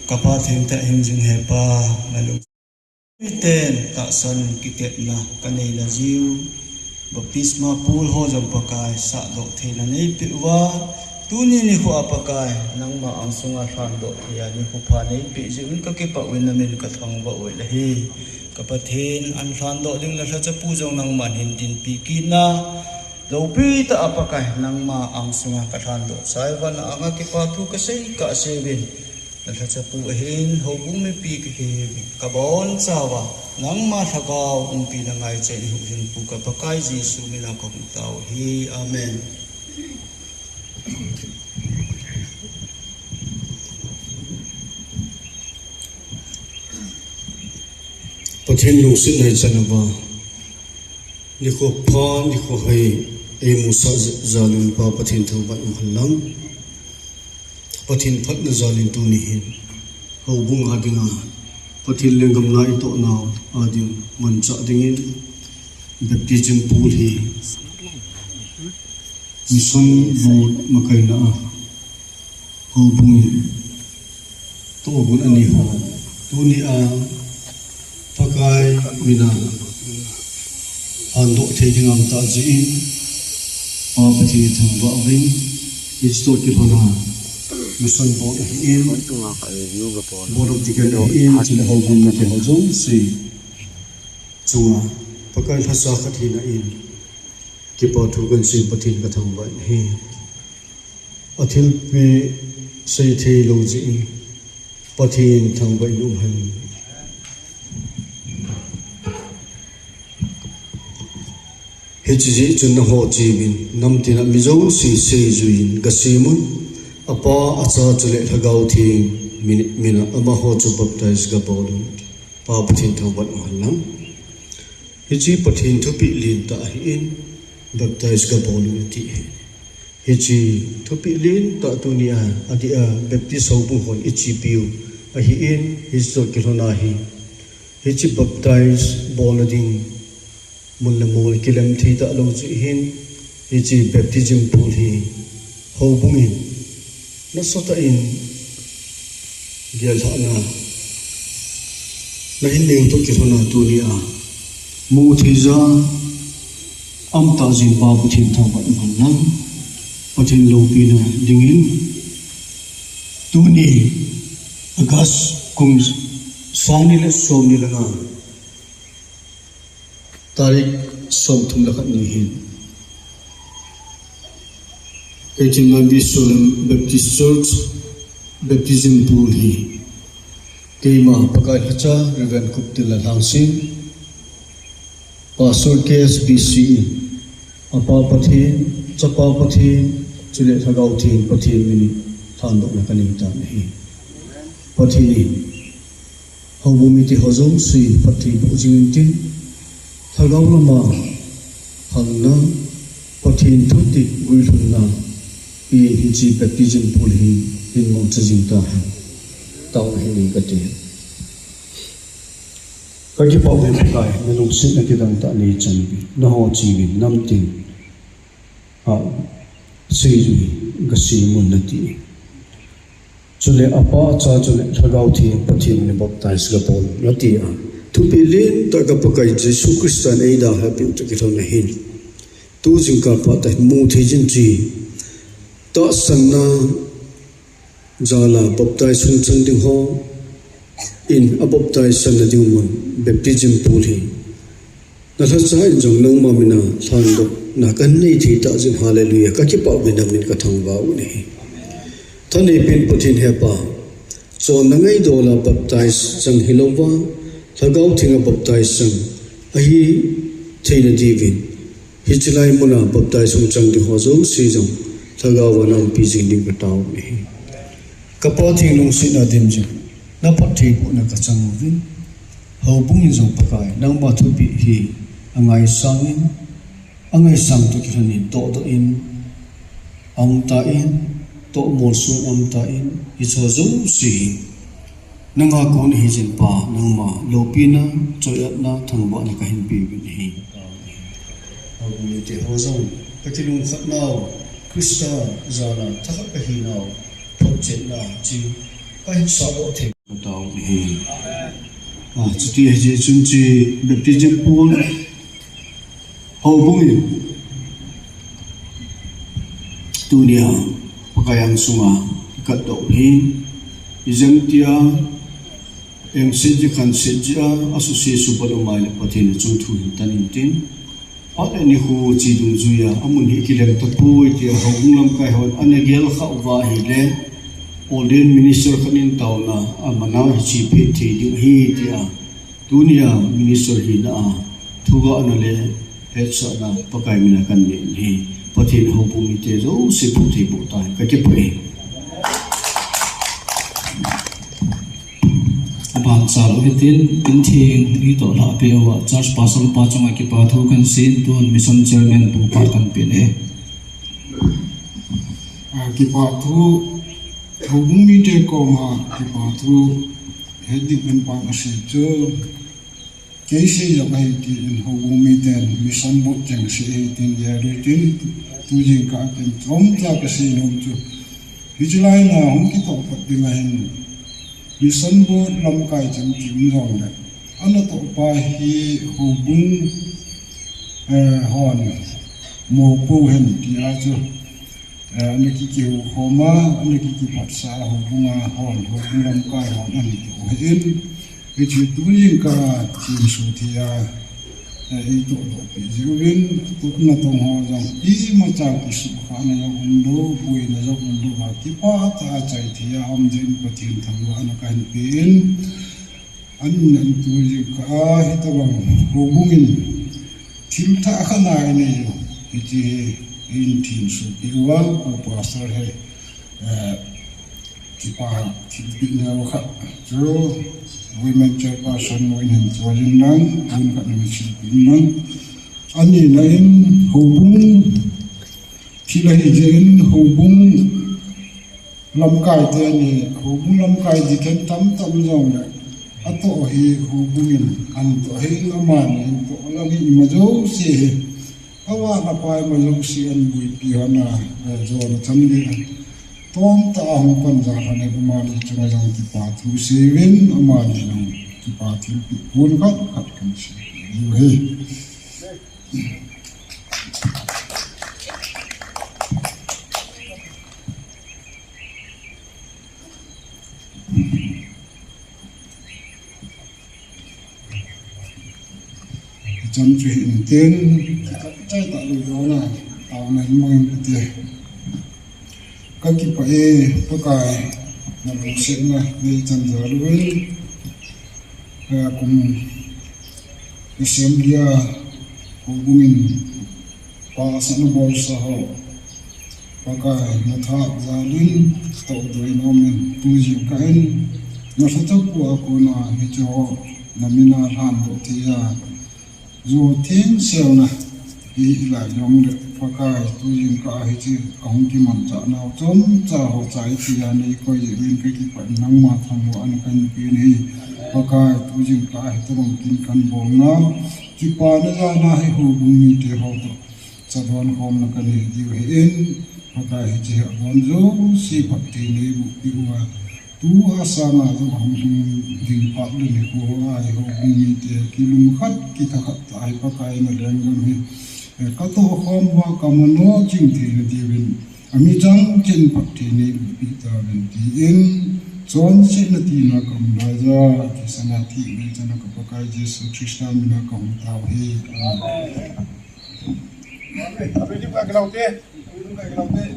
kapa thing ta hing jing hepa nalung ten ta san kitet na kanei la jiu baptisma pul ho jam pakai sa do thena nei piwa tuni ni khu apakai nangma angsunga ran do thia ni khu pha nei pi jiun ka ke pa wen na men ka thang ba oi la hi kapathin an ran do ding la sa cha pu jong nang man hin tin pi ki na lo pi ta apakai nangma angsunga ka ran do sai wan anga ke pa thu ka sei ka sevin la sa pu hin ho bung me pi ki ka bon chawa nangma thagaw pi la ngai che hu hin pu ka pakai jisu mi la ko tau hi amen. Pathin lu sin hai chanaba ni ko pha ni ko hai e musa zalun pa pathin thau ba hallam pathin phat na zalin tu ni hin ho bung adinga pathin lengam na ito na adin man cha dingin baptism pool hi mission bu makai na ho bung to gun ani ho tu ni a pakai mina ando theding am ta ji a pathi thang ba ring isto ki hona mission board in board of the in chin ho bun ke ho jong si chunga pakai phasa khathina in ki pa thu gan sin pathin ka thang ba hi athil pe sei thei lo ji pathin thang ba lum han Hiji chun ho chi bin nam tina mizo si se juin gasimun apa acha chule thagau thi mina ama ho chu baptize ga bolun pa pathin thawat malam hiji pathin thupi lin ta in baptize ga bolun ti hiji thupi lin ta tunia adia baptize ho bu hon ichi piu a hi in histo kilona hi hiji baptize boluding mun mol kilam thi ta lo chi hin ichi baptism pool hi ho bungin na sota in gial hana na hin neu to kirona tunia mu thiza am ta jin ba bu thin tha ba manam pathin lo pina dingin tuni agas kum sani le somni langa tarik som thum lakat ni hin Ejima Bisulam Baptist Church baptism pool hi keima pakai hacha Reverend Kuptila Langsin Pastor KSBC apa pathin chapa pathin chule thagau thin pathin mini thandok na kaning ta hi pathini hobumiti hozom si pathi bujintin thagau lama hangna pathin thuti guilhunna i hiji baptism pool hi in mong chajingta taw hi kati kaki pau be kai nalung sin na kidang ta ni chanbi na ho chiwi namtin a seju gasi mun nati chule apa cha chule thagau thi pathin ni baptize ga pol nati a tupilin ta ka pakai jesu christian eida happy to get on the hill tu jingka pa ta mu thejin chi ta sanna jala baptize sung chang ding ho in a baptize sanna ding mun baptism pool hi na tha chai jong nang ma mina than do na kan nei thi ta jin hallelujah ka ki pa bin min ka thang ba u ni thani pin pathin he pa so nangai do la baptize chang hilowa thagau thinga baptize sang ahi theina divin hichilai muna baptize sung chang di ho zo si jong thagau wanam pi jing ding ka taw ni kapa thing lung si na dim ji na pathi bu na ka chang vin ho bung in jong pakai nang ma thu pi hi angai sang tu kirani to do in am ta in to mol su am ta in icho zo si nanga kon hi jin pa nangma lopina choyat na thangba ni ka hin pi bin hi ni te hozong patilung khatnaw krista zala thak ka hi naw project na chi cái sao độ thể tàu thì chỉ thì hệ chúng chỉ baptism pool hầu bui tu nia pakaian sunga kat do hi izam tia em sejja kan sejja association palomai le pathin chu thu tanin tin at ani hu chi du zuya amun hi kilem tapui tia hawung lam kai hon anegel kha wa hi le Olden minister kanin tauna amana chi pe thi di hi tia dunia minister hi na thuga anale hetsa na pakai mina kan ni hi pathin ho pu mi te zo se pu thi pu ta ka ke pe ban chal hitin tin thing ri to la pe wa church pastor pa chonga ki pa thu kan sin tun mission chairman pu par kan pe ne ki pa thu hubung mi te ko ma ki pa thu heading in pa na se cho ke se ya mai ti in hubung mi ten mission bo chang se tin ya ri tin tu jing ka tin trom ta ka se nom chu bijulai na hong ki to pat di ma hin mission bo lam kai chang tim rong le ana to pa hi hubung hon mo pu hen ti a chu anh ki ki homa anh ki pat sa hubunga hon hubung lam kai hon ani ko hin e chi tu yin ka chi su thia e to do pe jiwin tu na to ho jang i ma cha ki su kha na ya hundo bui na ya hundo ba ki pa ta chai thia am jin pathin thang wa na kan pin an nan tu ji ka hi ta bang hubungin thil tha khana ni ti in team so iwa ko pastor he kipa kipina wa jo women chairperson mo in join nang un ka ni silpin ani na in hubung kila hi jen hubung lam kai te ni hubung lam kai di ken tam jong le ato hi hubungin an to hi laman to la hi majo se awa na pai ma yong si an bui pi hana zo na cham ni tom ta hong pan za ha ne ma ni chunga jang ki pa thu seven ama ni nang ki pa thi pi pun khat khat kan si yu he chăm chỉ hiện tiền trái tạ lụi đó là tạo nên môi tiền các cái phải có cái là một sự là đi chân giờ đối cùng cái xem dia hubungin pa sa no bolsa ho pa cái na tha zalin to doi nomen tu ji kain na sa to ko na hi cho na mina ran do tia dù thiên siêu na đi lại giống được pha kai tu yin ka hi chi kong ki man cha nào chom cha ho chai chi an ni ko yi win cái pan nang ma thang wa an kan pi ni pha kai tu yin ka hi to bang kin kan bom na chi pa na ja na hi hu bung mi te ho to cha don khom na kan ni di he in pha kai hi chi ha bon zo si phat ti ni bu pi wa tu asana zo hom ding pat le ni ko ai ho bung mi te kilum khat ki tha khat ai pa kai na leng gam hi ka to khom wa kamano ching thi na di win ami chang chen pat thi ni pi ta wen ti in chon se na ti na kam la ja ki sana thi ni chana ka pa kai jesu krishna mi na kam ta hi amen